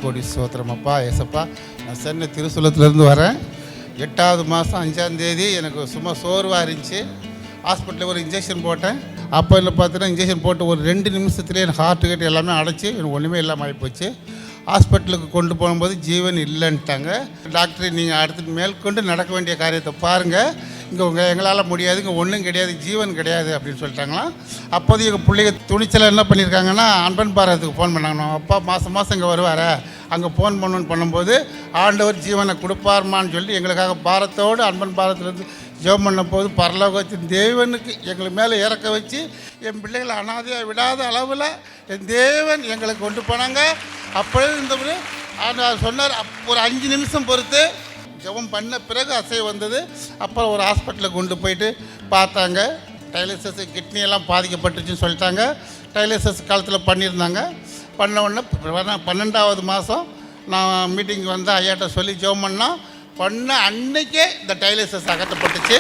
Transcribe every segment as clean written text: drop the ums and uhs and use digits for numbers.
கோடி சோத்திரம் அப்பா. ஏசப்பா, நான் சென்னை திருசூலத்துலேருந்து வரேன். 8வது மாதம் 5ஆம் தேதி எனக்கு சும்மா சோர்வாக இருந்துச்சு. ஹாஸ்பிட்டலில் ஒரு இன்ஜெக்ஷன் போட்டேன். அப்போ இல்லை பார்த்தீங்கன்னா இன்ஜெக்ஷன் போட்டு ஒரு 2 நிமிஷத்துலேயே எனக்கு ஹார்ட் கேட் எல்லாமே அடைச்சி எனக்கு ஒன்றுமே இல்லாமல் ஆகிப்போச்சு. ஹாஸ்பிட்டலுக்கு கொண்டு போகும்போது ஜீவன் இல்லைன்ட்டாங்க. டாக்டர், நீங்கள் அடுத்து மேற்கொண்டு நடக்க வேண்டிய காரியத்தை பாருங்கள், இங்கே எங்களால் முடியாது, இங்கே ஒன்றும் கிடையாது, ஜீவன் கிடையாது அப்படின்னு சொல்லிட்டாங்களாம். அப்போது எங்கள் பிள்ளைங்க துணிச்சலாக என்ன பண்ணியிருக்காங்கன்னா அன்பன் பாரத்துக்கு ஃபோன் பண்ணாங்க. அப்பா மாதம் இங்கே வருவார், அங்கே ஃபோன் பண்ணும்போது ஆண்டவர் ஜீவனை கொடுப்பார்மான்னு சொல்லி எங்களுக்காக பாரத்தோடு அன்பன் பாரத்துலேருந்து ஜெபம் பண்ண போது பரலோகத்தின் தேவனுக்கு எங்களை மேலே இறக்க வச்சு என் பிள்ளைகளை அனாதையாக விடாத அளவில் என் தேவன் எங்களுக்கு கொண்டு போனாங்க. அப்பொழுது இந்த சொன்னார், ஒரு 5 நிமிஷம் பொறுத்து ஜெபம் பண்ண பிறகு அசை வந்தது. அப்புறம் ஒரு ஹாஸ்பிட்டலுக்கு கொண்டு போயிட்டு பார்த்தாங்க. டைலிசஸ் கிட்னியெல்லாம் பாதிக்கப்பட்டுச்சுன்னு சொல்லிட்டாங்க. டைலிசஸ் காலத்தில் பண்ணியிருந்தாங்க. பண்ண உடனே 12வது மாதம் நான் மீட்டிங் வந்து ஐயாட்ட சொல்லி ஜெபம் பண்ண அன்னைக்கே இந்த டைலிசஸ் அகற்றப்பட்டுச்சு.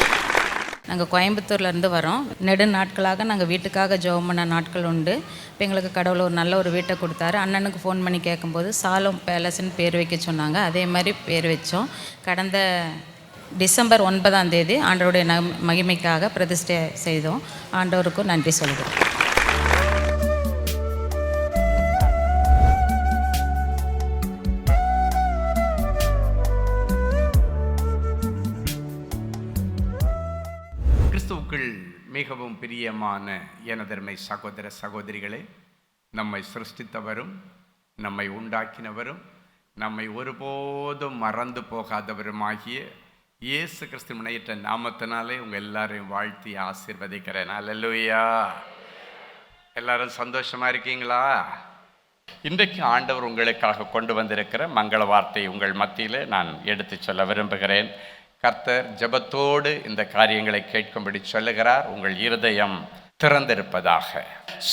நாங்கள் கோயம்புத்தூர்லேருந்து வரோம். நெடு நாட்களாக நாங்கள் வீட்டுக்காக ஜெபம் பண்ண நாட்கள் உண்டு. இப்போ எங்களுக்கு கடவுள் ஒரு நல்ல ஒரு வீட்டை கொடுத்தாரு. அண்ணனுக்கு ஃபோன் பண்ணி கேட்கும்போது சாலோம் பேலஸ்ன்னு பேர் வைக்க சொன்னாங்க. அதே மாதிரி பேர் வச்சோம். கடந்த டிசம்பர் 9ஆம் தேதி ஆண்டவருடைய மகிமைக்காக பிரதிஷ்டை செய்தோம். ஆண்டவருக்கும் நன்றி சொல்கிறோம். கிறிஸ்துவுக்குள் மிகவும் பிரியமான எனதருமை சகோதர சகோதரிகளே, நம்மை சிருஷ்டித்தவரும் நம்மை உண்டாக்கினவரும் நம்மை ஒருபோதும் மறந்து போகாதவருமாகிய இயேசு கிறிஸ்து முனையற்ற நாமத்தினாலே உங்கள் எல்லாரையும் வாழ்த்தி ஆசீர்வதிக்கிறேன். அல்லேலூயா. எல்லாரும் சந்தோஷமா இருக்கீங்களா? இன்றைக்கு ஆண்டவர் உங்களுக்காக கொண்டு வந்திருக்கிற மங்கள வார்த்தை உங்கள் மத்தியில் நான் எடுத்து சொல்ல விரும்புகிறேன். கர்த்தர் ஜெபத்தோடு இந்த காரியங்களை கேட்கும்படி சொல்லுகிறார். உங்கள் இருதயம் திறந்திருப்பதாக.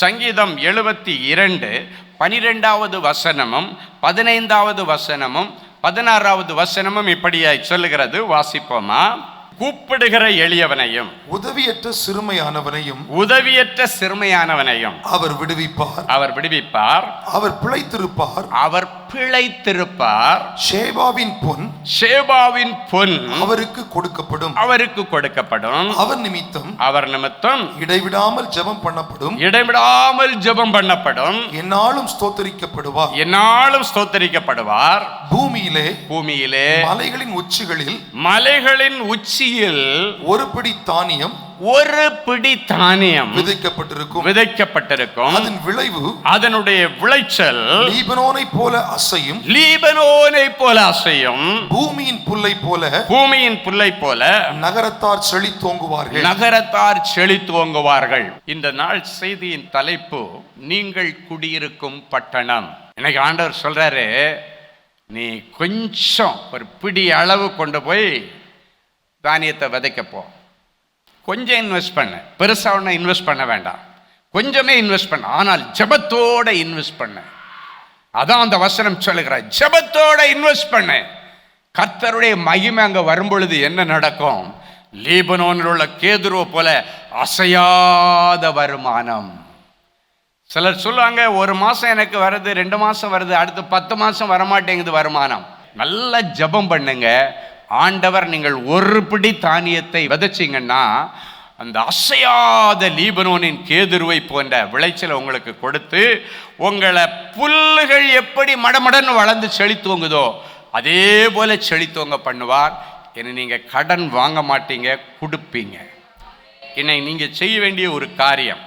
சங்கீதம் 72 12வது வசனமும் 15வது வசனமும் 16வது வசனமும் இப்படியாய் சொல்லுகிறது. வாசிப்போமா? கூப்பிடுகிற எளியவனையும் உதவியற்ற சிறுமையானவனையும் அவர் விடுவிப்பார். அவர் பிழைத்திருப்பார். ஷேபாவின் பொன் அவருக்கு கொடுக்கப்படும். அவர் நிமித்தம் இடைவிடாமல் ஜெபம் பண்ணப்படும். என்னாலும் ஸ்தோத்தரிக்கப்படுவார். பூமியிலே மலைகளின் உச்சியில் ஒரு பிடி தானியம் விதைக்கப்பட்டிருக்கும். அதனுடைய விளைச்சல் லீபனோனைப் போல அசையும். பூமியின் புல்லை போல நகரத்தார் செழித்தோங்குவார்கள். இந்த நாள் செய்தியின் தலைப்பு, நீங்கள் குடியிருக்கும் பட்டணம். இன்னைக்கு ஆண்டவர் சொல்றாரு, நீ கொஞ்சம் ஒரு பிடி அளவு கொண்டு போய் தானியத்தை விதைக்கப்போ. கொஞ்சம் இன்வெஸ்ட் பண்ண, பெருசாக ஒன்று இன்வெஸ்ட் பண்ண வேண்டாம், கொஞ்சமே இன்வெஸ்ட் பண்ண, ஆனால் ஜெபத்தோட இன்வெஸ்ட் பண்ண. அதான் அந்த வசனம் சொல்லுகிற, ஜெபத்தோட இன்வெஸ்ட் பண்ண. கர்த்தருடைய மகிமை அங்கே வரும்பொழுது என்ன நடக்கும்? லீபனோனில் உள்ள கேதுருவை போல அசையாத வருமானம். சிலர் சொல்லுவாங்க, 1 மாதம் எனக்கு வருது, 2 மாதம் வருது, அடுத்து 10 மாதம் வரமாட்டேங்குது வருமானம். நல்லா ஜெபம் பண்ணுங்க. ஆண்டவர் நீங்கள் ஒரு பிடி தானியத்தை விதைச்சிங்கன்னா அந்த அசையாத லீபனோனின் கேதுருவை போன்ற விளைச்சலை உங்களுக்கு கொடுத்து, உங்களை புல்லுகள் எப்படி மடமடன்னு வளர்ந்து செழித்துவங்குதோ அதே போல செழித்துவங்க பண்ணுவார். ஏன்னா நீங்கள் கடன் வாங்க மாட்டீங்க, கொடுப்பீங்க. இன்னைக்கு நீங்கள் செய்ய வேண்டிய ஒரு காரியம்,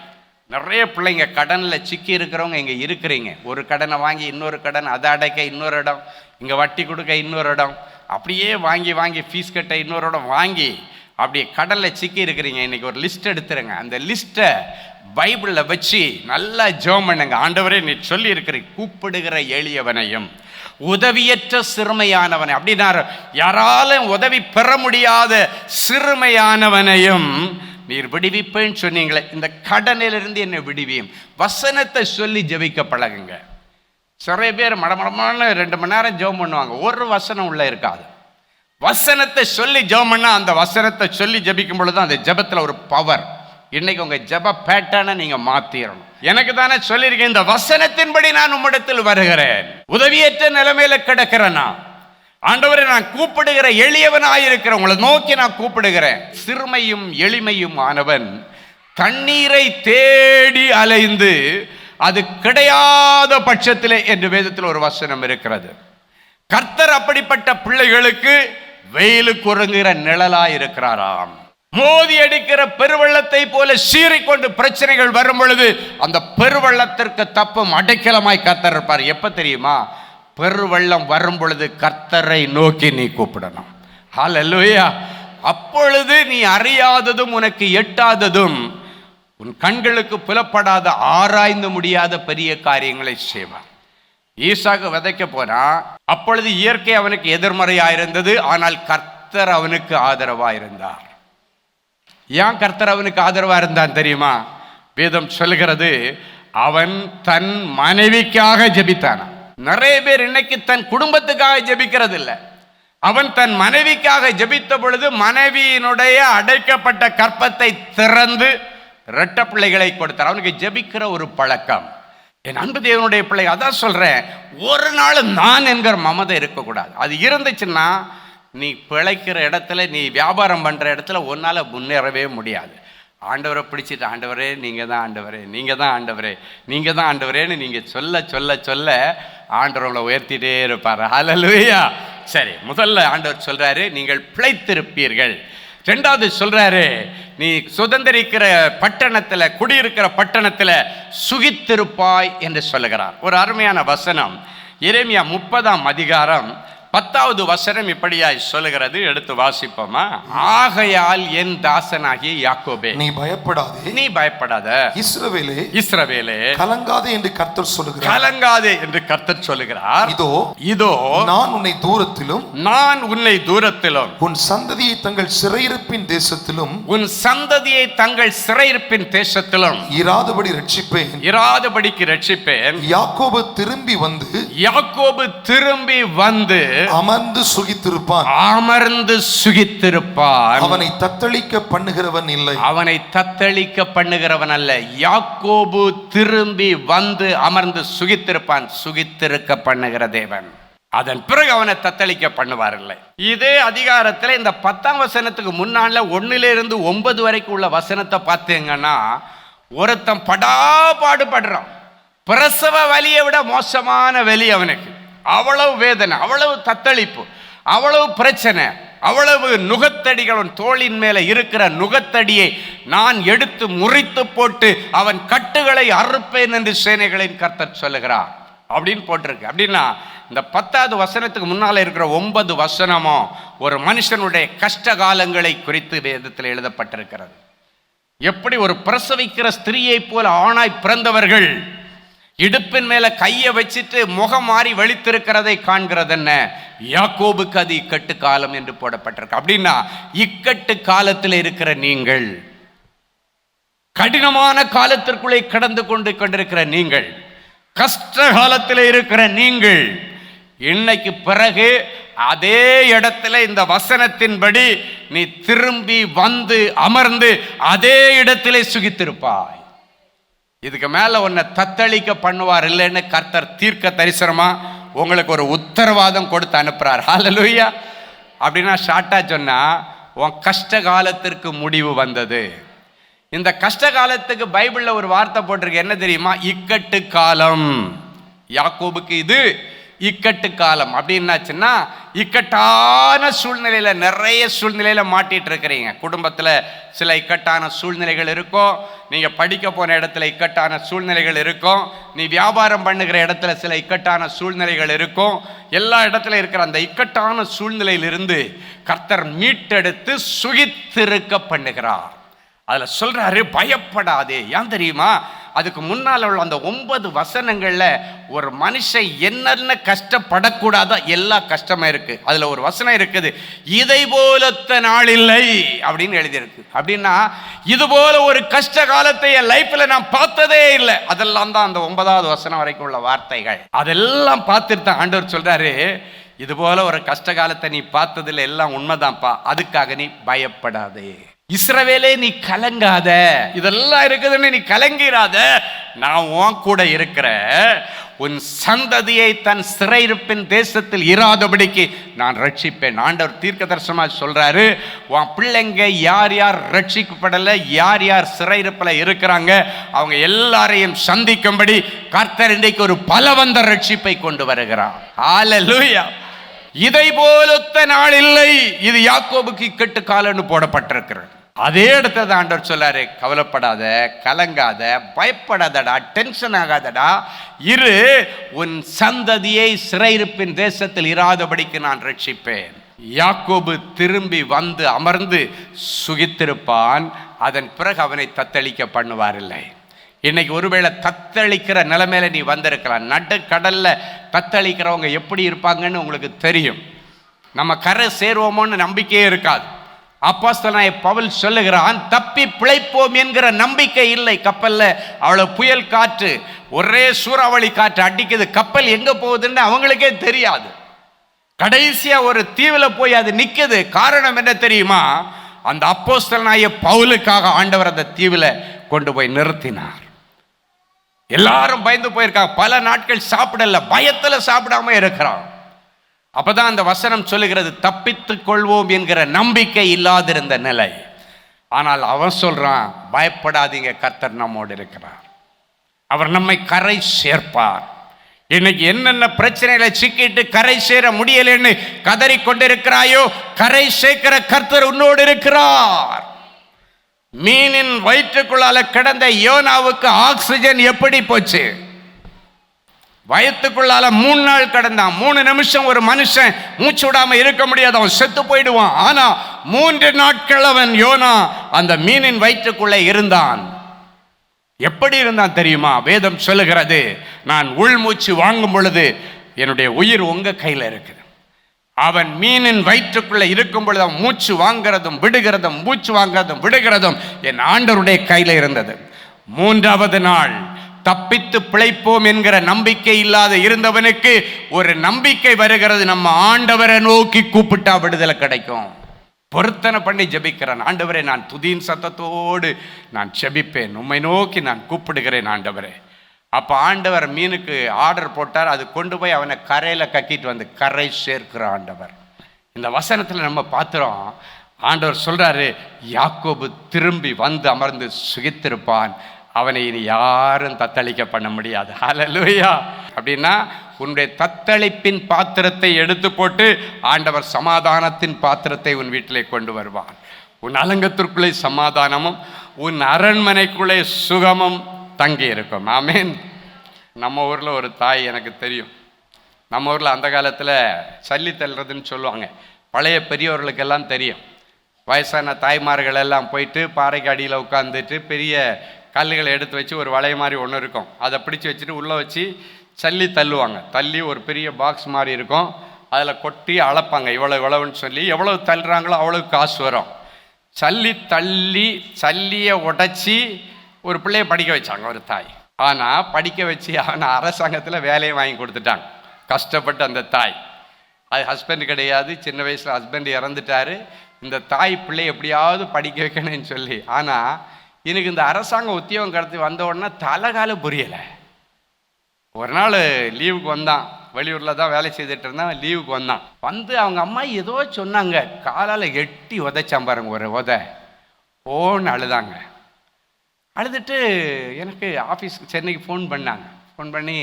நிறைய பிள்ளைங்க கடனில் சிக்கி இருக்கிறவங்க இங்கே இருக்கிறீங்க. ஒரு கடனை வாங்கி இன்னொரு கடன், அதை அடைக்க இன்னொரு இடம், இங்கே வட்டி கொடுக்க இன்னொரு இடம், அப்படியே வாங்கி ஃபீஸ் கட்ட இன்னொரு இடம் வாங்கி அப்படியே கடலில் சிக்கி இருக்கிறீங்க. இன்றைக்கி ஒரு லிஸ்ட் எடுத்துருங்க. அந்த லிஸ்ட்டை பைபிளில் வச்சு நல்லா ஜெபம் பண்ணுங்க. ஆண்டவரே, நீ சொல்லி இருக்கிறீங்க, கூப்பிடுகிற எளியவனையும் உதவியற்ற சிறுமையானவனை, அப்படின்னா யாராலும் உதவி பெற முடியாத சிறுமையானவனையும் நீர் விடுவிப்பேன்னு சொன்னீங்களே, இந்த கடனிலிருந்து என்னை விடுவியும். வசனத்தை சொல்லி ஜெபிக்க பழகுங்க. நிறைய பேர் மடமடமான 2 மணி நேரம் ஜெபம் பண்ணுவாங்க, ஒரு வசனம் உள்ள இருக்காது. வசனத்தை சொல்லி ஜெபம் பண்ணா, அந்த வசனத்தை சொல்லி ஜெபிக்கும் பொழுது அந்த ஜெபத்தில் ஒரு பவர், இன்னைக்கு உங்க ஜெப பேட்டர்னை நீங்க மாத்திரணும். எனக்கு தானே சொல்லியிருக்கேன், இந்த வசனத்தின்படி நான் உம்மிடத்தில் வருகிறேன். உதவியற்ற நிலைமையில கிடக்கிறேன் நான். ஆண்டவரை நான் கூப்பிடுகிற எளியவனாயிருக்கிற உங்களை நோக்கி நான் கூப்பிடுகிறேன். சிறுமையும் எளிமையும் ஆனவன் தண்ணீரை தேடி அலைந்து அது கிடையாத பட்சத்திலே என்று வேதத்தில் ஒரு வசனம் இருக்கிறது. கர்த்தர் அப்படிப்பட்ட பிள்ளைகளுக்கு வெயிலுக்கு உறங்குகிற நிழலாய் இருக்கிறாராம். மோதி அடிக்கிற பெருவெள்ளத்தை போல சீறிக்கொண்டு பிரச்சனைகள் வரும் பொழுது அந்த பெருவெள்ளத்திற்கு தப்பும் அடைக்கலமாய் கர்த்தர் இருப்பார். எப்ப தெரியுமா? பெருவெள்ளம் வரும் பொழுது கர்த்தரை நோக்கி நீ கூப்பிடணும். ஹல்லேலூயா. அப்பொழுது நீ அறியாததும் உனக்கு எட்டாததும் உன் கண்களுக்கு புலப்படாத ஆராய்ந்து முடியாத பெரிய காரியங்களை செய்வார். ஈசாக்கு விதைக்க போனா அப்பொழுது இயற்கை அவனுக்கு எதிர்மறையாயிருந்தது. ஆனால் கர்த்தர் அவனுக்கு ஆதரவாயிருந்தார். ஏன் கர்த்தர் அவனுக்கு ஆதரவா இருந்தான் தெரியுமா? வேதம் சொல்கிறது, அவன் தன் மனைவிக்காக ஜெபித்தான். நிறைய பேர் இன்னைக்கு தன் குடும்பத்துக்காக ஜெபிக்கிறது இல்லை. அவன் தன் மனைவிக்காக ஜெபித்த பொழுது மனைவியினுடைய அடைக்கப்பட்ட கற்பத்தை திறந்து இரட்ட பிள்ளைகளை கொடுத்தார். அவனுக்கு ஜெபிக்கிற ஒரு பழக்கம். என் அன்பு தேவனுடைய பிள்ளை, அதான் சொல்றேன், ஒரு நாள் நான் என்கிற மமதை இருக்கக்கூடாது. அது இருந்துச்சுன்னா நீ பிழைக்கிற இடத்துல, நீ வியாபாரம் பண்ற இடத்துல உன்னால முன்னேறவே முடியாது. ஆண்டவரை பிடிச்சிட்டு, ஆண்டவரே நீங்க தான் ஆண்டவரே, நீங்க தான் ஆண்டவரே, நீங்க தான் ஆண்டவரேன்னு நீங்க சொல்ல சொல்ல சொல்ல ஆண்டவரை உயர்த்திட்டே இருப்பார். ஹல்லேலூயா. சரி, முதல்ல ஆண்டவர் சொல்றாரு நீங்கள் பிழைத்திருப்பீர்கள். ரெண்டாவது சொல்றாரு நீ சுதந்திரிக்கிற பட்டணத்துல, குடியிருக்கிற பட்டணத்துல சுகித்திருப்பாய் என்று சொல்லுகிறார். ஒரு அருமையான வசனம். எரேமியா 30ஆம் அதிகாரம் 10வது வசனம் இப்படியாய் சொல்லுகிறது. எடுத்து வாசிப்போமா? ஆகையால் என் தாசனாகிய யாக்கோபே நீ பயப்படாதே, நீ பயப்படாத. இஸ்ரவேலே, இஸ்ரவேலே கலங்காதே என்று கர்த்தர் சொல்லுகிறார். கலங்காதே என்று கர்த்தர் சொல்லுகிறார். இதோ இதோ நான் உன்னை தூரத்திலும், நான் உன்னை தூரத்திலும், உன் சந்ததியை தங்கள் சிறையிருப்பின் தேசத்திலும், உன் சந்ததியை தங்கள் சிறையிருப்பின் தேசத்திலும் இராதபடி ரட்சிப்பேன். இராதபடிக்கு ரட்சிப்பேன். யாக்கோபு திரும்பி வந்து, யாக்கோபு திரும்பி வந்து அமர்ந்து சுகித்திருப்பான். அமர்ந்து சுகித்திருப்பான். அவனை தத்தளிக்க பண்ணுகிறவன் இல்லை. அவனை தத்தளிக்க பண்ணுகிறவன் அல்ல. யாக்கோபு திரும்பி வந்து அமர்ந்து சுகித்திருப்பான். சுகித்திருக்க பண்ணுகிற தேவன். அதன் பிறகு அவனை தத்தளிக்க பண்ணுவார் இல்லை. இதே அதிகாரத்தில் இந்த 10ஆம் வசனத்துக்கு முன்னால 1லிருந்து 9 வரைக்கும் உள்ள வசனத்தை பார்த்தீங்கன்னா, ஒருத்தன் பாடுபடுறான். பிரசவ வலியை விட மோசமான வலி அவனுக்கு. அவ்வளவு வேதனை, அவ்வளவு தத்தளிப்பு, அவ்வளவு பிரச்சனை, அவ்வளவு நுகத்தடிகள். தோளின் மேல இருக்கிற நுகத்தடியை நான் எடுத்து முறித்து போட்டு அவன் கட்டுகளை அறுப்பேன் என்று சேனைகளின் கர்த்தர் சொல்லுகிறார் அப்படின்னு போட்டிருக்கு. அப்படின்னா இந்த 10வது வசனத்துக்கு முன்னால இருக்கிற 9 வசனமும் ஒரு மனுஷனுடைய கஷ்ட காலங்களை குறித்து வேதத்தில் எழுதப்பட்டிருக்கிறது. எப்படி ஒரு பிரசவிக்கிற ஸ்திரீயை போல ஆணாய் பிறந்தவர்கள் இடுப்பின் மேல கையை வச்சுட்டு முகம் மாறி வெளித்திருக்கிறதை காண்கிறது என்ன? யாக்கோபுக்கு அது இக்கட்டு காலம் என்று போடப்பட்டிருக்கு. அப்படின்னா இக்கட்டு காலத்தில் இருக்கிற நீங்கள், கடினமான காலத்திற்குள்ளே கடந்து கொண்டிருக்கிற நீங்கள், கஷ்ட காலத்தில் இருக்கிற நீங்கள், இன்னைக்கு பிறகு அதே இடத்துல இந்த வசனத்தின்படி நீ திரும்பி வந்து அமர்ந்து அதே இடத்திலே சுகித்திருப்பாய். இதுக்கு மேல உன்னை தத்தளிக்க பண்ணுவார் இல்லைன்னு கர்த்தர் தீர்க்க தரிசனமா உங்களுக்கு ஒரு உத்தரவாதம் கொடுத்து அனுப்புறார். ஹல்லேலூயா. அப்படின்னா ஷார்ட்டா சொன்னா, உன் கஷ்ட காலத்திற்கு முடிவு வந்தது. இந்த கஷ்ட காலத்துக்கு பைபிள்ல ஒரு வார்த்தை போட்டிருக்கு. என்ன தெரியுமா? இக்கட்டு காலம். யாக்கோபுக்கு இது இக்கட்டு காலம். அப்படின்னாச்சுன்னா இக்கட்டான சூழ்நிலையில, நிறைய சூழ்நிலையில மாட்டிட்டு இருக்கிறீங்க. குடும்பத்துல சில இக்கட்டான சூழ்நிலைகள் இருக்கும். நீங்க படிக்க போன இடத்துல இக்கட்டான சூழ்நிலைகள் இருக்கும். நீ வியாபாரம் பண்ணுகிற இடத்துல சில இக்கட்டான சூழ்நிலைகள் இருக்கும். எல்லா இடத்துல இருக்கிற அந்த இக்கட்டான சூழ்நிலையிலிருந்து கர்த்தர் மீட்டெடுத்து சுகித்திருக்க பண்ணுகிறார். அதுல சொல்றாரு பயப்படாதே. ஏன் தெரியுமா? அதுக்கு முன்னால் உள்ள அந்த 9 வசனங்கள்ல ஒரு மனுஷன் என்னென்ன கஷ்டப்படக்கூடாதோ எல்லா கஷ்டமா இருக்கு. அதுல ஒரு வசனம் இருக்குது, இதை போலத்த நாள் இல்லை அப்படின்னு எழுதியிருக்கு. அப்படின்னா இது போல ஒரு கஷ்ட காலத்தை என் லைஃப்ல நான் பார்த்ததே இல்லை. அதெல்லாம் தான் அந்த 9வது வசனம் வரைக்கும் உள்ள வார்த்தைகள். அதெல்லாம் பார்த்துட்டு தான் ஆண்டவர் சொல்றாரு, இது போல ஒரு கஷ்ட காலத்தை நீ பார்த்ததில்லை, எல்லாம் உண்மைதான்ப்பா, அதுக்காக நீ பயப்படாதே. இஸ்ரவேலே நீ கலங்காத, இதெல்லாம் இருக்குதுன்னு நீ கலங்கிறாத, நான் உன் கூட இருக்கிற, உன் சந்ததியை தன் சிறையிருப்பின் தேசத்தில் இராதபடிக்கு நான் ரட்சிப்பேன். ஆண்டவர் தீர்க்க தரிசனமாக சொல்றாரு, உன் பிள்ளைங்க யார் யார் ரட்சிக்கப்படலை, யார் யார் சிறையிருப்பில் இருக்கிறாங்க, அவங்க எல்லாரையும் சந்திக்கும்படி கர்த்தர் இன்றைக்கு ஒரு பலவந்த ரட்சிப்பை கொண்டு வருகிறார். ஹல்லேலூயா. இதை போலொத்த நாள் இல்லை, இது யாக்கோபுக்கு இக்கட்டு காலன்னு போடப்பட்டிருக்கிறது. அதே இடத்துல ஆண்டவர் சொல்லாரு, கவலைப்படாத, கலங்காத, பயப்படாதடா, டென்ஷன் ஆகாதடா, இரு, உன் சந்ததியை சிறையிருப்பின் தேசத்தில் இராதபடிக்கு நான் ரட்சிப்பேன். யாக்கோபு திரும்பி வந்து அமர்ந்து சுகித்திருப்பான், அதன் பிறகு அவனை தத்தளிக்க பண்ணுவாரில்லை. இன்னைக்கு ஒருவேளை தத்தளிக்கிற நிலைமையில நீ வந்திருக்கலாம். நடுக்கடல்ல தத்தளிக்கிறவங்க எப்படி இருப்பாங்கன்னு உங்களுக்கு தெரியும். நம்ம கரை சேருவோமோன்னு நம்பிக்கையே இருக்காது. அப்போஸ்தலனாகிய பவுல் சொல்லுகிறான், தப்பி பிழைப்போம் என்கிற நம்பிக்கை இல்லை. கப்பல்ல அவ்வளவு புயல் காற்று, ஒரே சூறாவளி காற்று அடிக்குது, கப்பல் எங்க போகுதுன்னு அவங்களுக்கே தெரியாது. கடைசியா ஒரு தீவுல போய் அது நிக்குது. காரணம் என்ன தெரியுமா? அந்த அப்போஸ்தலனாகிய பவுலுக்காக ஆண்டவர் அந்த தீவுல கொண்டு போய் நிறுத்தினார். எல்லாரும் பயந்து போயிருக்காங்க, பல நாட்கள் சாப்பிடல, பயத்துல சாப்பிடாம இருக்கிறான். அப்பதான் அந்த வசனம் சொல்லுகிறது, தப்பித்துக் கொள்வோம் என்கிற நம்பிக்கை இல்லாதிருந்த நிலை. ஆனால் அவன் சொல்றான், பயப்படாதீங்க, கர்த்தர் நம்மோடு இருக்கிறார், அவர் நம்மை கரை சேர்ப்பார். இன்னைக்கு என்னென்ன பிரச்சனைகளை சிக்கிட்டு கரை சேர முடியலன்னு கதறி கொண்டிருக்கிறாயோ, கரை சேர்க்கிற கர்த்தர் உன்னோடு இருக்கிறார். மீனின் வயிற்றுக்குள்ளால கிடந்த யோனாவுக்கு ஆக்சிஜன் எப்படி போச்சு? வயிற்றுக்குள்ளால 3 நாள் கடந்தான். 3 நிமிஷம் ஒரு மனுஷன் மூச்சு விடாம இருக்க முடியாது, அவன் செத்து போயிடுவான். ஆனா 3 நாட்கள் அவன் யோனா அந்த மீனின் வயிற்றுக்குள்ளே இருந்தான். எப்படி இருந்தான் தெரியுமா? வேதம் சொல்லுகிறது, நான் உள்மூச்சு வாங்கும் பொழுது என்னுடைய உயிர் உங்க கையில இருக்குது. அவன் மீனின் வயிற்றுக்குள்ள இருக்கும் பொழுது அவன் மூச்சு வாங்கிறதும் விடுகிறதும், மூச்சு வாங்கிறதும் விடுகிறதும் என் ஆண்டவருடைய கையில இருந்தது. 3வது நாள் தப்பித்து பிழைப்போம் என்கிற நம்பிக்கை இல்லாத இருந்தவனுக்கு ஒரு நம்பிக்கை வருகிறது, நம்ம ஆண்டவரை நோக்கி கூப்பிட்டா விடுதலை கிடைக்கும். பொருத்தனை பண்ணி ஜெபிக்கிறான், ஆண்டவரே நான் துதியின் சத்தத்தோடு நான் ஜெபிப்பேன், உம்மை நோக்கி நான் கூப்பிடுகிறேன் ஆண்டவரே. அப்போ ஆண்டவர் மீனுக்கு ஆர்டர் போட்டார், அது கொண்டு போய் அவனை கரையில் கக்கிட்டு வந்து கரை சேர்க்கிற ஆண்டவர். இந்த வசனத்தில் நம்ம பார்த்துறோம், ஆண்டவர் சொல்றாரு, யாக்கோபு திரும்பி வந்து அமர்ந்து சுகித்திருப்பான், அவனை இனி யாரும் தத்தளிக்க பண்ண முடியாது. ஹல்லேலூயா. அப்படின்னா உன்னுடைய தத்தளிப்பின் பாத்திரத்தை எடுத்து போட்டு ஆண்டவர் சமாதானத்தின் பாத்திரத்தை உன் வீட்டிலே கொண்டு வருவான். உன் அலங்கத்திற்குள்ளே சமாதானமும் உன் அரண்மனைக்குள்ளே சுகமும் தங்கி இருக்கும். ஆமேன். நம்ம ஊரில் ஒரு தாய் எனக்கு தெரியும். நம்ம ஊரில் அந்த காலத்தில் சல்லி தள்ளுறதுன்னு சொல்லுவாங்க, பழைய பெரியவர்களுக்கெல்லாம் தெரியும். வயசான தாய்மார்கள் எல்லாம் போயிட்டு பாறைக்கு அடியில் உட்காந்துட்டு பெரிய கல்லுகளை எடுத்து வச்சு ஒரு வளைய மாதிரி ஒன்று இருக்கும், அதை பிடிச்சி வச்சுட்டு உள்ளே வச்சு சல்லி தள்ளுவாங்க. தள்ளி ஒரு பெரிய பாக்ஸ் மாதிரி இருக்கும், அதில் கொட்டி அளப்பாங்க, இவ்வளோ இவ்வளவுன்னு சொல்லி எவ்வளவு தள்ளுறாங்களோ அவ்வளவு காசு வரும். சல்லி தள்ளி சல்லியை உடைச்சி ஒரு பிள்ளைய படிக்க வச்சாங்க ஒரு தாய். ஆனால் படிக்க வச்சு அவனை அரசாங்கத்தில் வேலையை வாங்கி கொடுத்துட்டாங்க, கஷ்டப்பட்டு அந்த தாய். அது ஹஸ்பண்ட் கிடையாது, சின்ன வயசில் ஹஸ்பண்ட் இறந்துட்டாரு. இந்த தாய் பிள்ளை எப்படியாவது படிக்க வைக்கணும்னு சொல்லி. ஆனால் எனக்கு இந்த அரசாங்க உத்தியோகம் கடத்தி வந்த உடனே தலைகால புரியலை. ஒரு நாள் லீவுக்கு வந்தான், வெளியூரில் தான் வேலை செய்துட்டு இருந்தான், லீவுக்கு வந்தான். வந்து அவங்க அம்மா ஏதோ சொன்னாங்க, காலால் எட்டி உதைச்சான் பாருங்க, ஒரு உதை ஓன்னு அழுதாங்க. அழுதுட்டு எனக்கு ஆஃபீஸ்க்கு சென்னைக்கு ஃபோன் பண்ணாங்க. ஃபோன் பண்ணி,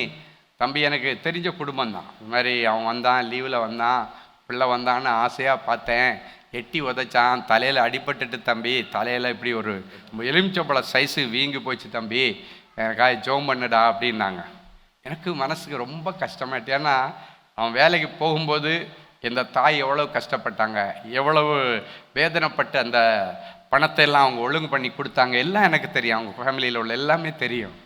தம்பி எனக்கு தெரிஞ்ச குடும்பம் தான், இது மாதிரி அவன் வந்தான், லீவில் வந்தான், பிள்ளை வந்தான்னு ஆசையாக பார்த்தேன், எட்டி உதைச்சான், தலையில் அடிபட்டுட்டு தம்பி, தலையில் இப்படி ஒரு எலுமிச்சம்பழ சைஸு வீங்கி போச்சு தம்பி, எனக்காக ஜோம் பண்ணுடா அப்படின்னாங்க. எனக்கு மனசுக்கு ரொம்ப கஷ்டமாயிட்டு. ஏன்னா அவன் வேலைக்கு போகும்போது இந்த தாய் எவ்வளவு கஷ்டப்பட்டாங்க, எவ்வளவு வேதனைப்பட்டு அந்த பணத்தை எல்லாம் அவங்க ஒழுங்கு பண்ணி கொடுத்தாங்க, எல்லாம் எனக்கு தெரியும். அவங்க ஃபேமிலியில் உள்ள எல்லாமே தெரியும்.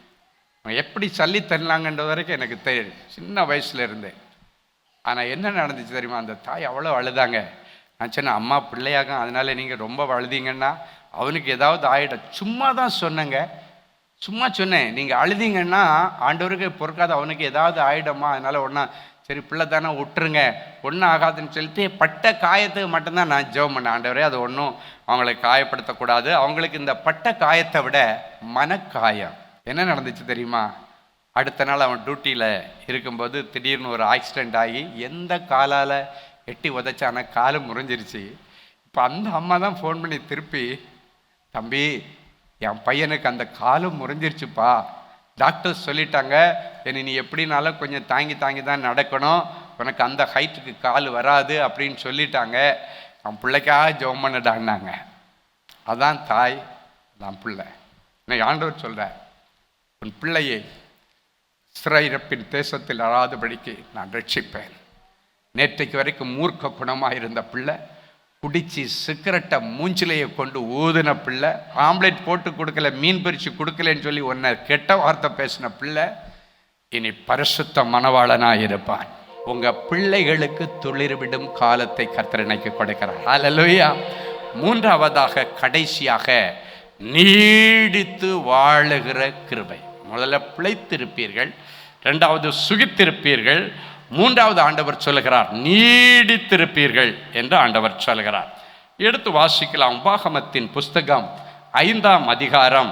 அவங்க எப்படி சொல்லி தரலாங்கன்றது வரைக்கும் எனக்கு தெரியும், சின்ன வயசுல இருந்தே. ஆனால் என்ன நடந்துச்சு தெரியுமா? அந்த தாய் அவ்வளோ அழுதாங்க. நான் சொன்னேன், அம்மா பிள்ளையாக, அதனால நீங்கள் ரொம்ப அழுதீங்கன்னா அவனுக்கு ஏதாவது ஆகிடும். சும்மா தான் சொன்னேங்க, சும்மா சொன்னேன். நீங்கள் அழுதீங்கன்னா ஆண்டவருக்கு பொறுக்காத, அவனுக்கு ஏதாவது ஆகிடுமா, அதனால ஒன்றா சரி பிள்ளை தானே விட்டுருங்க, ஒன்றும் ஆகாதுன்னு சொல்லிட்டு பட்ட காயத்துக்கு மட்டும்தான் நான் ஜெபம் பண்ணேன். ஆண்டவரே அது ஒன்றும் அவங்களை காயப்படுத்தக்கூடாது. அவங்களுக்கு இந்த பட்ட காயத்தை விட மனக்காயம். என்ன நடந்துச்சு தெரியுமா? அடுத்த நாள் அவன் டியூட்டியில் இருக்கும்போது திடீர்னு ஒரு ஆக்சிடெண்ட் ஆகி எந்த காலால் எட்டி உதைச்சான காலு முறிஞ்சிருச்சு. இப்போ அந்த அம்மா தான் ஃபோன் பண்ணி திருப்பி, தம்பி என் பையனுக்கு அந்த காலும் முறிஞ்சிருச்சுப்பா, டாக்டர்ஸ் சொல்லிட்டாங்க, என்னை நீ எப்படினாலும் கொஞ்சம் தாங்கி தாங்கி தான் நடக்கணும், உனக்கு அந்த ஹைட்டுக்கு கால் வராது அப்படின்னு சொல்லிட்டாங்க, அவன் பிள்ளைக்காக ஜெபம் பண்ணடான்னாங்க. அதான் தாய், நான் பிள்ளை. இன்னைக்கு ஆண்டவர் சொல்கிறார், உன் பிள்ளையை சிறையிறப்பின் தேசத்தில் அறாதபடிக்கு நான் ரட்சிப்பேன். நேற்றைக்கு வரைக்கும் மூர்க்க குணமாக இருந்த பிள்ளை, குடிச்சு சிகரெட்டை மூஞ்சிலையை கொண்டு ஊதின பிள்ளை, ஆம்லேட் போட்டு கொடுக்கல, மீன் பிரித்து கொடுக்கலன்னு சொல்லி உன்னை கெட்ட வார்த்தை பேசின பிள்ளை, இனி பரிசுத்த மணவாளனாக இருப்பான். உங்கள் பிள்ளைகளுக்கு துளிர்விடும் காலத்தை கர்த்தர் இன்னைக்கு கொடுக்கிறார். ஹல்லேலூயா. மூன்றாவதாக கடைசியாக நீடித்து வாழுகிற கிருபை. முதல்ல பிழைத்திருப்பீர்கள், இரண்டாவது சுகித்திருப்பீர்கள், மூன்றாவது ஆண்டவர் சொல்லுகிறார் நீடித்திருப்பீர்கள் என்று ஆண்டவர் சொல்லுகிறார். எடுத்து வாசிக்கலாம். உபாகமத்தின் புஸ்தகம் 5ஆம் அதிகாரம்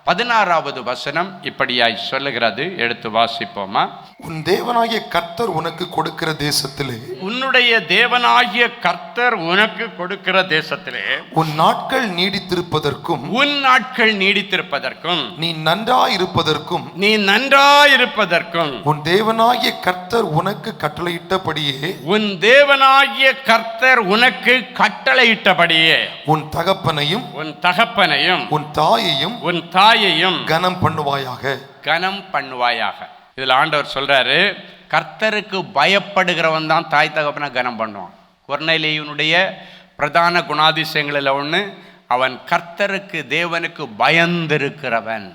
16வது வசனம் இப்படியாய் சொல்லுகிறது. எடுத்து வாசிப்போமா? உன் தேவனாகிய கர்த்தர் உனக்கு கொடுக்கிற தேசத்திலே, உன்னுடைய தேவனாகிய கர்த்தர் உனக்கு கொடுக்கிற தேசத்திலே உன் நாட்கள் நீடித்திருப்பதற்கும், உன் நாட்கள் நீடித்திருப்பதற்கும், நீ நன்றாயிருப்பதற்கும், நீ நன்றாயிருப்பதற்கும், உன் தேவனாகிய கர்த்தர் உனக்கு கட்டளையிட்டபடியே, உன் தேவனாகிய கர்த்தர் உனக்கு கட்டளையிட்டபடியே உன் தகப்பனையும் உன் தகப்பனையும் உன் தாயையும் உன் தாயையும் கனம் பண்ணுவாயாக. கனம் பண்ணுவாயாக. இதில் ஆண்டவர் சொல்றாரு, கர்த்தருக்கு பயப்படுகிறவன் தான் தாய் தகப்பனை கனம் பண்ணுவான். கொர்நேலியுனுடைய பிரதான குணாதிசயங்களில் ஒன்று, அவன் கர்த்தருக்கு தேவனுக்கு பயந்திருக்கிறவன்.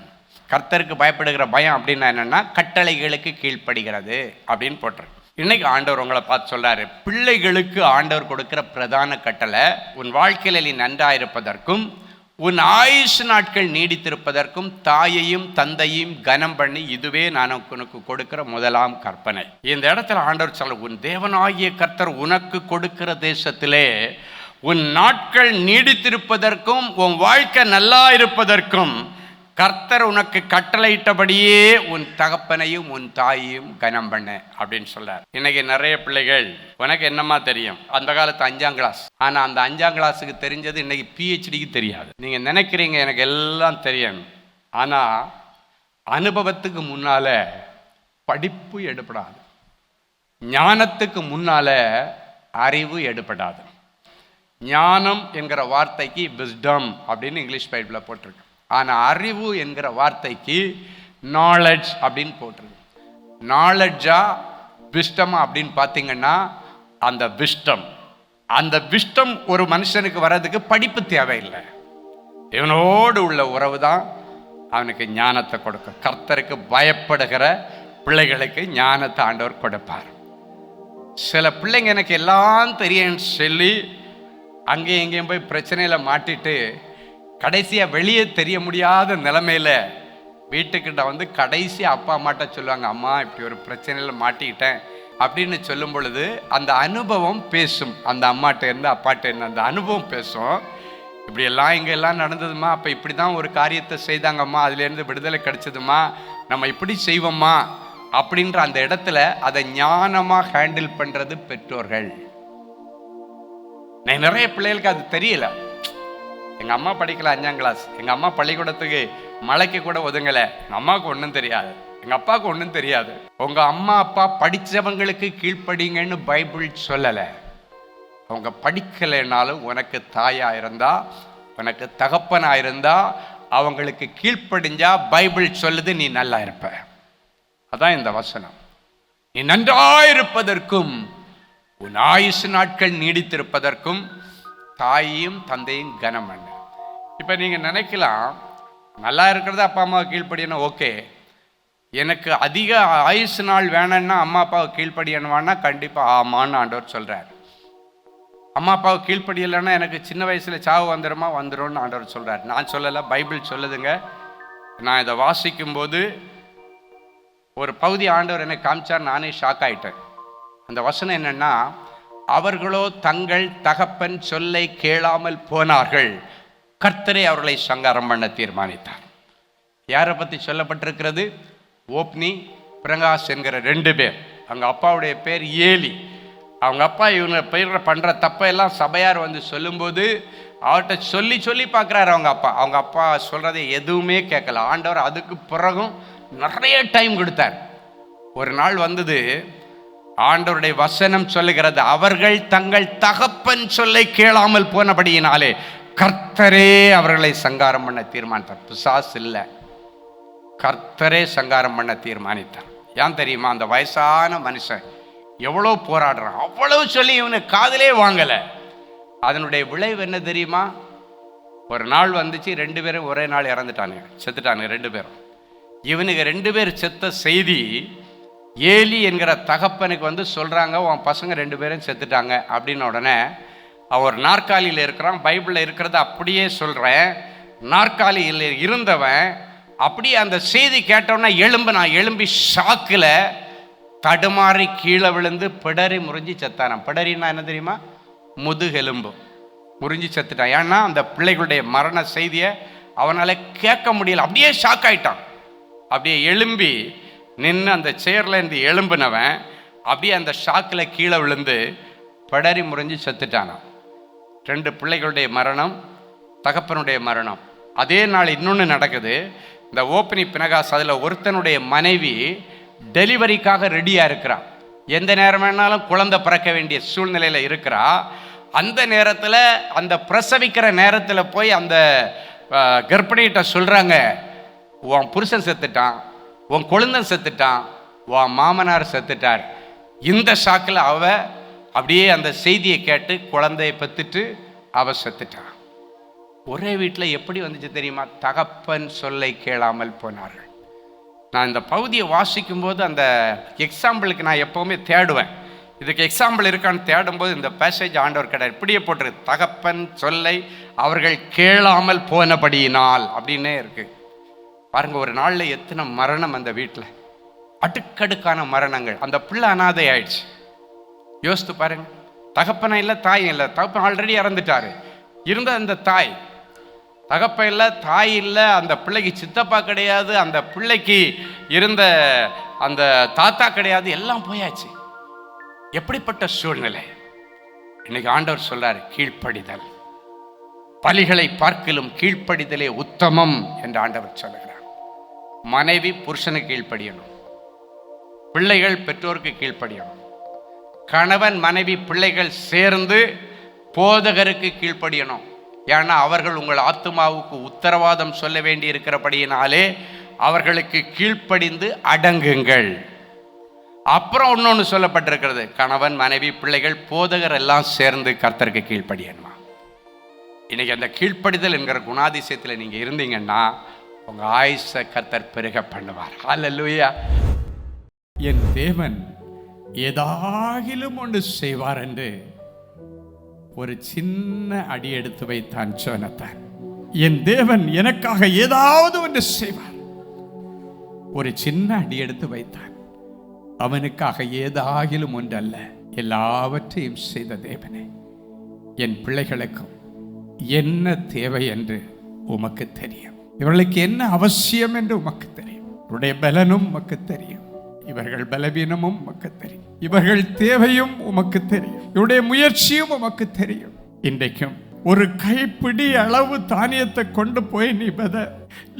கர்த்தருக்கு பயப்படுகிற பயம் அப்படின்னா என்னன்னா, கட்டளைகளுக்கு கீழ்ப்படுகிறது அப்படின்னு போட்டிருக்கு. இன்னைக்கு ஆண்டவர் உங்களை பார்த்து சொல்றாரு, பிள்ளைகளுக்கு ஆண்டவர் கொடுக்கிற பிரதான கட்டளை, உன் வாழ்க்கையில் நீ நன்றாயிருப்பதற்கும் உன் ஆயுசு நாட்கள் நீடித்திருப்பதற்கும் தாயையும் தந்தையும் கனம் பண்ணி, இதுவே நான் உனக்கு கொடுக்கிற முதலாம் கற்பனை. இந்த இடத்துல ஆண்டவர் சொல்ல, உன் தேவனாகிய கர்த்தர் உனக்கு கொடுக்கிற தேசத்திலே உன் நாட்கள் நீடித்திருப்பதற்கும் உன் வாழ்க்கை நல்லா இருப்பதற்கும் கர்த்தர் உனக்கு கட்டளையிட்டபடியே உன் தகப்பனையும் உன் தாயையும் கனம் பண்ண அப்படின்னு சொல்றார். இன்னைக்கு நிறைய பிள்ளைகள், உனக்கு என்னமா தெரியும், அந்த காலத்து 5ஆம் கிளாஸ், ஆனா அந்த 5ஆம் கிளாஸுக்கு தெரிஞ்சது இன்னைக்கு PhDக்கு தெரியாது. நீங்க நினைக்கிறீங்க எனக்கு எல்லாம் தெரியும், ஆனா அனுபவத்துக்கு முன்னால படிப்பு எடுப்படாது, ஞானத்துக்கு முன்னால அறிவு எடுப்படாது. ஞானம் என்கிற வார்த்தைக்கு விஸ்டம் அப்படின்னு இங்கிலீஷ் பைபிளில் போட்டிருக்கு. ஆனால் அறிவு என்கிற வார்த்தைக்கு நாலெட்ஜ் அப்படின்னு போட்டிருக்கு. நாலெட்ஜா விஸ்டமா அப்படின்னு பார்த்தீங்கன்னா, அந்த விஸ்டம் ஒரு மனுஷனுக்கு வர்றதுக்கு படிப்பு தேவையில்லை. இவனோடு உள்ள உறவு தான் அவனுக்கு ஞானத்தை கொடுக்கும். கர்த்தருக்கு பயப்படுகிற பிள்ளைகளுக்கு ஞானத்தை ஆண்டவர் கொடுப்பார். சில பிள்ளைங்க எனக்கு எல்லாம் தெரியும்னு சொல்லி அங்கேயும் எங்கேயும் போய் பிரச்சனையில் மாட்டிட்டு கடைசியாக வெளியே தெரிய முடியாத நிலைமையில் வீட்டுக்கிட்ட வந்து கடைசி அப்பா அம்மாட்ட சொல்லுவாங்க, அம்மா இப்படி ஒரு பிரச்சனையில் மாட்டிக்கிட்டேன் அப்படின்னு சொல்லும் பொழுது அந்த அனுபவம் பேசும். அந்த அம்மாட்ட இருந்து அப்பாட்ட இருந்து அந்த அனுபவம் பேசும். இப்படியெல்லாம் இங்கெல்லாம் நடந்ததுமா, அப்போ இப்படி தான் ஒரு காரியத்தை செய்தாங்கம்மா, அதுலேருந்து விடுதலை கிடைச்சதுமா, நம்ம இப்படி செய்வோம்மா அப்படின்ற அந்த இடத்துல அதை ஞானமாக ஹேண்டில் பண்ணுறது பெற்றோர்கள். நிறைய பிள்ளைகளுக்கு அது தெரியல. எங்கள் அம்மா படிக்கல 5ஆம் கிளாஸ், எங்கள் அம்மா பள்ளிக்கூடத்துக்கு மலைக்கு கூட ஒதுங்கலை, எங்கள் அம்மாவுக்கு ஒன்றும் தெரியாது, எங்கள் அப்பாவுக்கு ஒன்றும் தெரியாது. உங்கள் அம்மா அப்பா படித்தவங்களுக்கு கீழ்ப்படிங்கன்னு பைபிள் சொல்லலை. அவங்க படிக்கலைனாலும் உனக்கு தாயாக இருந்தா, உனக்கு தகப்பனாக இருந்தா, அவங்களுக்கு கீழ்ப்படிஞ்சா பைபிள் சொல்லுது நீ நல்லா இருப்ப. அதான் இந்த வசனம். நீ நன்றாயிருப்பதற்கும் உன் ஆயுசு நாட்கள் நீடித்திருப்பதற்கும் தாயையும் தந்தையும் கனம் பண்ணு. இப்போ நீங்கள் நினைக்கலாம், நல்லா இருக்கிறது அப்பா அம்மாவை கீழ்ப்படியணும், ஓகே, எனக்கு அதிக ஆயுசு நாள் வேணும்னா அம்மா அப்பாவை கீழ்ப்படியணுவான்னா கண்டிப்பாக ஆமான்னு ஆண்டவர் சொல்கிறார். அம்மா அப்பாவை கீழ்ப்படியலைன்னா எனக்கு சின்ன வயசில் சாவு வந்துடுமா, வந்துடும்னு ஆண்டவர் சொல்கிறார். நான் சொல்லலை, பைபிள் சொல்லுதுங்க. நான் இதை வாசிக்கும்போது ஒரு பகுதி ஆண்டவர் எனக்கு காமிச்சார், நானே ஷாக் ஆகிட்டேன். அந்த வசனம் என்னன்னா, அவர்களோ தங்கள் தகப்பன் சொல்லை கேளாமல் போனார்கள், கர்த்தரே அவர்களை சங்காரம் பண்ண தீர்மானித்தார். யாரை பற்றி சொல்லப்பட்டிருக்கிறது? ஓப்னி, பிரகாஷ் என்கிற 2 பேர். அவங்க அப்பாவுடைய பேர் ஏலி. அவங்க அப்பா இவங்க பேர் பண்ணுற தப்பையெல்லாம் சபையார் வந்து சொல்லும்போது அவர்கிட்ட சொல்லி சொல்லி பார்க்குறாரு அவங்க அப்பா சொல்கிறதை எதுவுமே கேட்கல. ஆண்டவர் அதுக்கு பிறகும் நிறைய டைம் கொடுத்தார். ஒரு நாள் வந்தது, ஆண்டவருடைய வசனம் சொல்லுகிறது, அவர்கள் தங்கள் தகப்பன் சொல்லை கேளாமல் போனபடியினாலே கர்த்தரே அவர்களை சங்காரம் பண்ண தீர்மானித்தார். பிசாசு இல்லை, கர்த்தரே சங்காரம் பண்ண தீர்மானித்தார். ஏன் தெரியுமா? அந்த வயசான மனுஷன் எவ்வளோ போராடுறான், அவ்வளவு சொல்லி இவனுக்கு காதலே வாங்கலை. அதனுடைய விளைவு என்ன தெரியுமா? ஒரு நாள் வந்துச்சு, 2 பேரும் ஒரே நாள் இறந்துட்டானுங்க, செத்துட்டானுங்க 2 பேரும். இவனுக்கு 2 பேர் செத்த செய்தி ஏலி என்கிற தகப்பனுக்கு வந்து சொல்கிறாங்க, உன் பசங்க 2 பேரும் செத்துட்டாங்க அப்படின்னு. உடனே அவர் நாற்காலியில் இருக்கிறான், பைபிளில் இருக்கிறத அப்படியே சொல்கிறேன். நாற்காலியில் இருந்தவன் அப்படியே அந்த செய்தி கேட்டோன்னா எழும்பி ஷாக்கில் தடுமாறி கீழே விழுந்து பிடரி முறிஞ்சி செத்தானான். பிடரின்னா என்ன தெரியுமா? முதுகெலும்பு முறிஞ்சி செத்துட்டான். ஏன்னா அந்த பிள்ளைகளுடைய மரண செய்தியை அவனால் கேட்க முடியல, அப்படியே ஷாக் ஆயிட்டான். அப்படியே எழும்பி நின்று அந்த சேர்லேருந்து எழும்பினவன் அப்படியே அந்த ஷாக்கில் கீழே விழுந்து பிடரி முறிஞ்சி செத்துட்டானான். 2 பிள்ளைகளுடைய மரணம், தகப்பனுடைய மரணம். அதே நாள் இன்னொன்று நடக்குது. இந்த ஓப்னி பினகாஸ், அதில் ஒருத்தனுடைய மனைவி டெலிவரிக்காக ரெடியாக இருக்கிறான். எந்த நேரம் வேணாலும் குழந்தை பிறக்க வேண்டிய சூழ்நிலையில் இருக்கிறா. அந்த நேரத்தில், அந்த பிரசவிக்கிற நேரத்தில் போய் அந்த கர்ப்பிணிகிட்ட சொல்கிறாங்க, உன் புருஷன் செத்துட்டான், உன் கொழுந்தன் செத்துட்டான், உன் மாமனார் செத்துட்டார். இந்த ஷாக்கில் அவ அப்படியே அந்த செய்தியை கேட்டு குழந்தையை பெற்றுட்டு அவ செத்துட்டான். ஒரே வீட்டில் எப்படி வந்துச்சு தெரியுமா? தகப்பன் சொல்லை கேளாமல் போனார்கள். நான் இந்த பகுதியை வாசிக்கும் போது அந்த எக்ஸாம்பிளுக்கு நான் எப்போவுமே தேடுவேன், இதுக்கு எக்ஸாம்பிள் இருக்கான்னு தேடும்போது இந்த பேசேஜ் ஆண்டவர் கிடையாது, இப்படியே போட்டிருக்கு, தகப்பன் சொல்லை அவர்கள் கேளாமல் போனபடியினால் அப்படின்னே இருக்கு. பாருங்க, ஒரு நாளில் எத்தனை மரணம் அந்த வீட்டில், அடுக்கடுக்கான மரணங்கள். அந்த பிள்ளை அனாதை ஆயிடுச்சு. யோசித்து பாருங்க, தகப்பனை இல்லை, தாய் இல்லை. தகப்பன் ஆல்ரெடி இறந்துட்டாரு. இருந்த அந்த தாய், தகப்பன் இல்லை, தாய் இல்லை, அந்த பிள்ளைக்கு சித்தப்பா கிடையாது, அந்த பிள்ளைக்கு இருந்த அந்த தாத்தா கிடையாது, எல்லாம் போயாச்சு. எப்படிப்பட்ட சூழ்நிலை! இன்னைக்கு ஆண்டவர் சொல்றாரு, கீழ்ப்படிதல், பலிகளை பார்க்கிலும் கீழ்ப்படிதலே உத்தமம் என்று ஆண்டவர் சொல்லுகிறார். மனைவி புருஷனுக்கு கீழ்ப்படியணும், பிள்ளைகள் பெற்றோருக்கு கீழ்ப்படியணும், கணவன் மனைவி பிள்ளைகள் சேர்ந்து போதகருக்கு கீழ்ப்படியணும். ஏன்னா அவர்கள் உங்கள் ஆத்துமாவுக்கு உத்தரவாதம் சொல்ல வேண்டி இருக்கிறபடியினாலே அவர்களுக்கு கீழ்ப்படிந்து அடங்குங்கள். அப்புறம் இன்னொன்று சொல்லப்பட்டிருக்கிறது, கணவன் மனைவி பிள்ளைகள் போதகர் எல்லாம் சேர்ந்து கர்த்தருக்கு கீழ்ப்படியணுமா. இன்னைக்கு அந்த கீழ்ப்படிதல் என்கிற குணாதிசயத்தில் நீங்கள் இருந்தீங்கன்னா உங்கள் ஆயுசை கர்த்தர் பெருக பண்ணுவார். ஹல்லேலூயா. என் தேவன் ஏதாகிலும் ஒன்று செய்வார் என்று ஒரு சின்ன அடி எடுத்து வைத்தான் ஜோனத்தான். என் தேவன் எனக்காக ஏதாவது ஒன்று செய்வார். ஒரு சின்ன அடி எடுத்து வைத்தான். அவனுக்காக ஏதாகிலும் ஒன்றல்ல, எல்லாவற்றையும் செய்த தேவனே, என் பிள்ளைகளுக்கும் என்ன தேவை என்று உமக்கு தெரியும், இவர்களுக்கு என்ன அவசியம் என்று உமக்கு தெரியும், இவருடைய பலனும் உமக்கு தெரியும், இவர்கள் பலவீனமும் உமக்கு தெரியும், இவர்கள் தேவையும் உமக்கு தெரியும், இவருடைய முயற்சியும் உமக்கு தெரியும். இன்றைக்கும் ஒரு கைப்பிடி அளவு தானியத்தை கொண்டு போய் நீ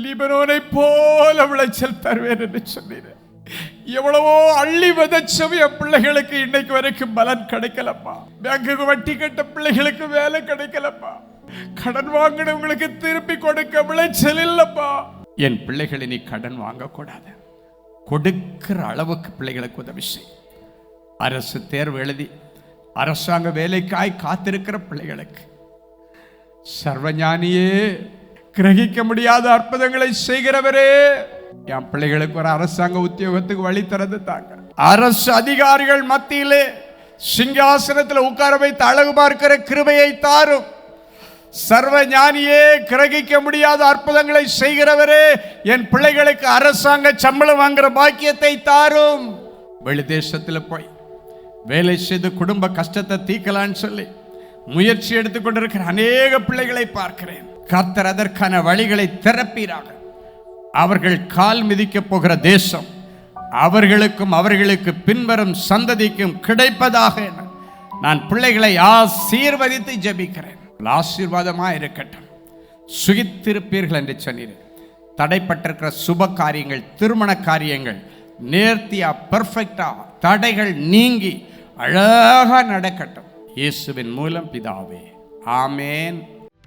லீபனோனை போல விளைச்சல் தருவேன் என்று சொன்னீர். எவ்வளவோ அள்ளி விதைச்சம் என் பிள்ளைகளுக்கு இன்னைக்கு வரைக்கும் பலன் கிடைக்கலப்பா. பேங்குக்கு வட்டி கட்ட பிள்ளைகளுக்கு வேலை கிடைக்கலப்பா. கடன் வாங்கினவங்களுக்கு திருப்பி கொடுக்க விளைச்சல் இல்லப்பா. என் பிள்ளைகளை நீ கடன் வாங்கக்கூடாது. கொடுக்கிற அளவுக்கு பிள்ளைகளுக்கு உதவி செய். அரசு தேர்வு எழுதி அரசாங்க வேலைக்காய் காத்திருக்கிற பிள்ளைகளுக்கு சர்வஞானியே, கிரகிக்க முடியாத அற்புதங்களை செய்கிறவரே, என் பிள்ளைகளுக்கு ஒரு அரசாங்க உத்தியோகத்துக்கு வழி திறந்து தாங்க. அரசு அதிகாரிகள் மத்தியிலே சிங்காசனத்தில் உட்கார வைத்து அழகு பார்க்கிற கிருபையை தாரும். சர்வஞானியே, கிரகிக்க முடியாத அற்புதங்களை செய்கிறவரே, என் பிள்ளைகளுக்கு அரசாங்க சம்பளம் வாங்குற பாக்கியத்தை தாரும். வெளி தேசத்தில் போய் வேலை செய்து குடும்ப கஷ்டத்தை தீர்க்கலான்னு சொல்லி முயற்சி எடுத்துக்கொண்டிருக்கிற அநேக பிள்ளைகளை பார்க்கிறேன். கர்த்தர் அதற்கான வழிகளை திறப்பீராக. அவர்கள் கால் மிதிக்கப் போகிற தேசம் அவர்களுக்கும் அவர்களுக்கு பின்வரும் சந்ததிக்கும் கிடைப்பதாக நான் பிள்ளைகளை ஆசீர்வதித்து ஜெபிக்கிறேன். ஆசீர்வாதமாக இருக்கட்டும். சுகித்திருப்பீர்கள் என்று சொன்னீர்கள். தடைப்பட்டிருக்கிற சுப காரியங்கள், திருமண காரியங்கள் நேர்த்தியா, பெர்ஃபெக்டா, தடைகள் நீங்கி அழகா நடக்கட்டும். இயேசுவின் மூலம் பிதாவே, ஆமேன்.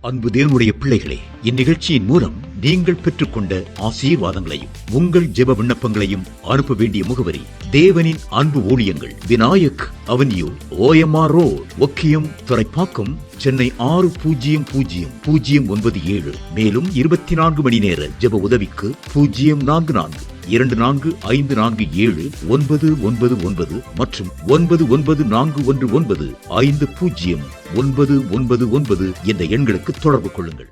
அன்பு தேவனுடைய பிள்ளைகளே, இந்நிகழ்ச்சியின் மூலம் நீங்கள் பெற்றுக்கொண்ட ஆசீர்வாதங்களையும் உங்கள் ஜெப விண்ணப்பங்களையும் அனுப்ப வேண்டிய முகவரி: தேவனின் அன்பு ஊழியங்கள், Vinayak avenue, OMR road, Okkiyam, Thoraipakkam, Chennai 600097. மேலும் 24 மணி நேர ஜெப உதவிக்கு 04424547999 மற்றும் 9941150999 என்ற எண்களுக்கு தொடர்பு கொள்ளுங்கள்.